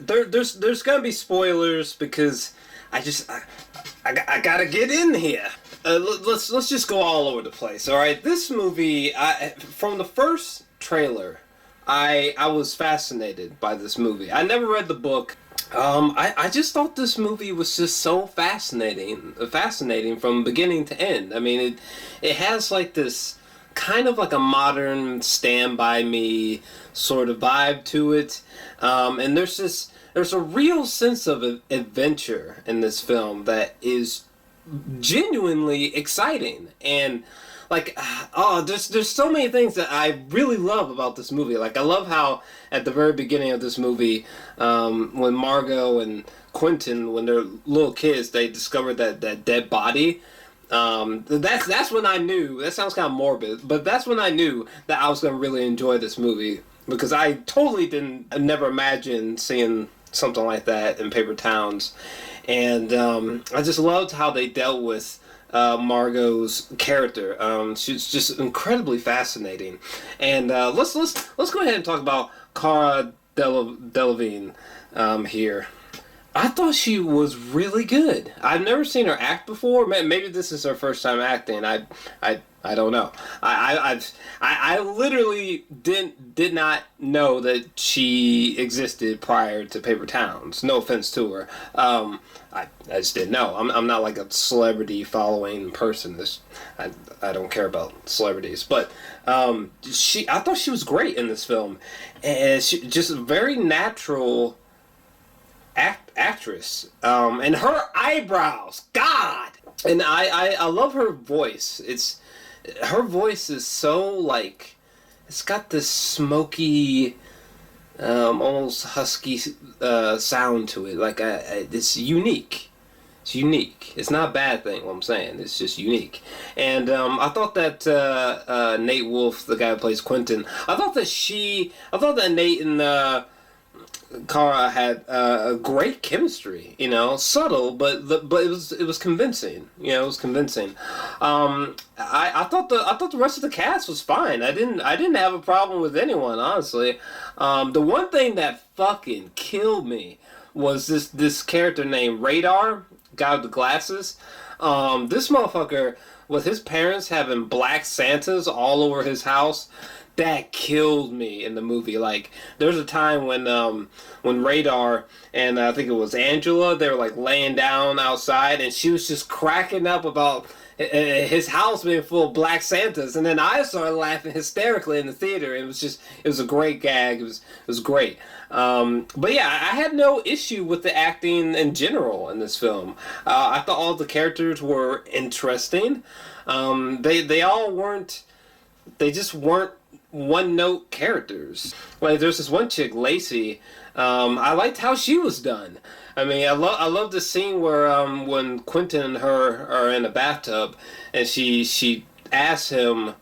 there's gonna be spoilers because I gotta get in here. Let's just go all over the place. All right, this movie, from the first trailer, I was fascinated by this movie. I never read the book. I just thought this movie was just so fascinating from beginning to end. I mean, it has like this kind of like a modern Stand By Me sort of vibe to it, and there's a real sense of adventure in this film that is genuinely exciting. And like, there's so many things that I really love about this movie. Like, I love how at the very beginning of this movie, when Margot and Quentin, when they're little kids, they discovered that dead body. That's when I knew. That sounds kind of morbid, but that's when I knew that I was going to really enjoy this movie, because I totally never imagined seeing something like that in Paper Towns. And I just loved how they dealt with Margot's character. She's just incredibly fascinating. And let's go ahead and talk about Cara Delevingne here. I thought she was really good. I've never seen her act before. Maybe this is her first time acting. I don't know. I literally did not know that she existed prior to Paper Towns. No offense to her. I just didn't know. I'm not like a celebrity following person. I don't care about celebrities. But I thought she was great in this film, and she just a very natural actress. And her eyebrows, God. And I love her voice. Her voice is so, like, it's got this smoky, almost husky sound to it. Like, it's unique. It's unique. It's not a bad thing, what I'm saying. It's just unique. And I thought that Nat Wolff, the guy who plays Quentin, I thought that Nate and Cara had a great chemistry, subtle, but it was convincing. It was convincing. I thought the rest of the cast was fine. I didn't have a problem with anyone, honestly. The one thing that fucking killed me was this character named Radar, guy with the glasses. This motherfucker, with his parents having black Santas all over his house, that killed me in the movie. Like, there's a time when Radar and I think it was Angela, they were like laying down outside, and she was just cracking up about his house being full of black Santas, and then I started laughing hysterically in the theater. It was a great gag. It was great. But yeah, I had no issue with the acting in general in this film. I thought all the characters were interesting. They just weren't one-note characters. Like, there's this one chick, Lacey. I liked how she was done. I mean, I love the scene where when Quentin and her are in a bathtub, and she asks him,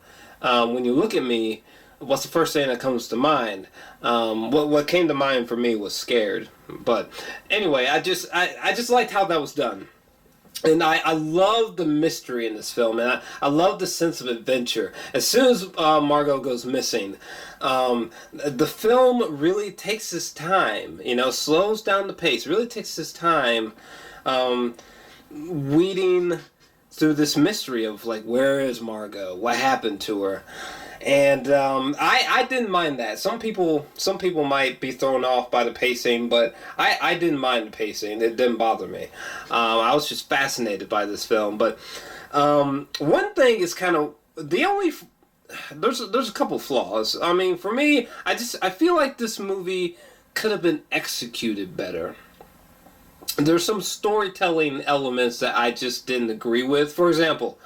"When you look at me, what's the first thing that comes to mind?" What came to mind for me was scared. But anyway, I just liked how that was done. And I love the mystery in this film, and I love the sense of adventure. As soon as Margot goes missing, the film really takes its time, slows down the pace, really takes its time weeding through this mystery of, like, where is Margot? What happened to her? And I didn't mind that. Some people might be thrown off by the pacing, but I didn't mind the pacing. It didn't bother me. I was just fascinated by this film. But one thing is kind of there's a couple flaws. I mean, for me, I feel like this movie could have been executed better. There's some storytelling elements that I just didn't agree with. For example,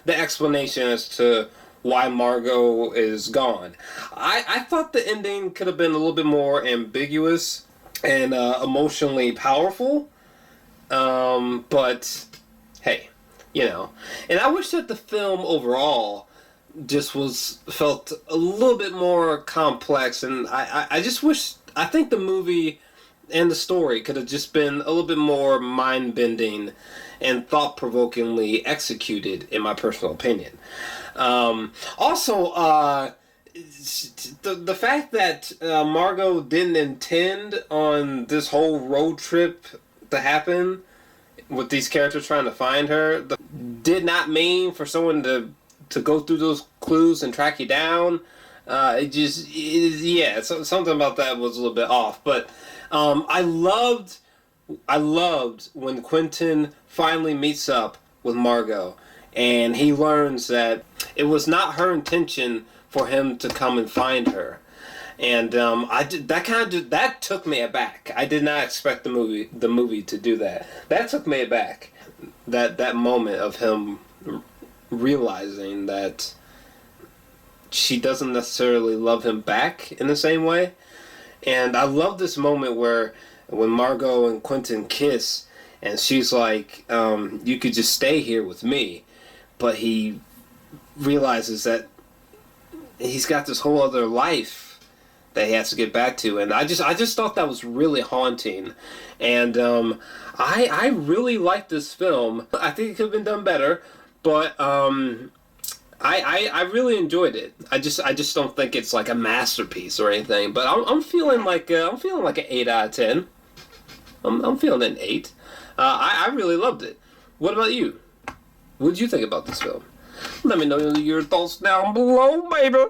the explanation as to why Margot is gone. I thought the ending could have been a little bit more ambiguous and emotionally powerful. But hey, and I wish that the film overall just felt a little bit more complex, and I think the movie and the story could have just been a little bit more mind-bending and thought-provokingly executed, in my personal opinion. Also, the fact that Margot didn't intend on this whole road trip to happen with these characters trying to find her did not mean for someone to go through those clues and track you down. Something about that was a little bit off. But I loved when Quentin finally meets up with Margot, and he learns that it was not her intention for him to come and find her. And that took me aback. I did not expect the movie to do that. That took me aback. That moment of him realizing that she doesn't necessarily love him back in the same way. And I love this moment when Margot and Quentin kiss, and she's like, you could just stay here with me. But he realizes that he's got this whole other life that he has to get back to, and I just thought that was really haunting, and I really liked this film. I think it could have been done better, but I really enjoyed it. I just don't think it's like a masterpiece or anything, but I'm feeling like an 8 out of 10. I'm feeling an 8. I really loved it. What about you? What did you think about this film? Let me know your thoughts down below, baby.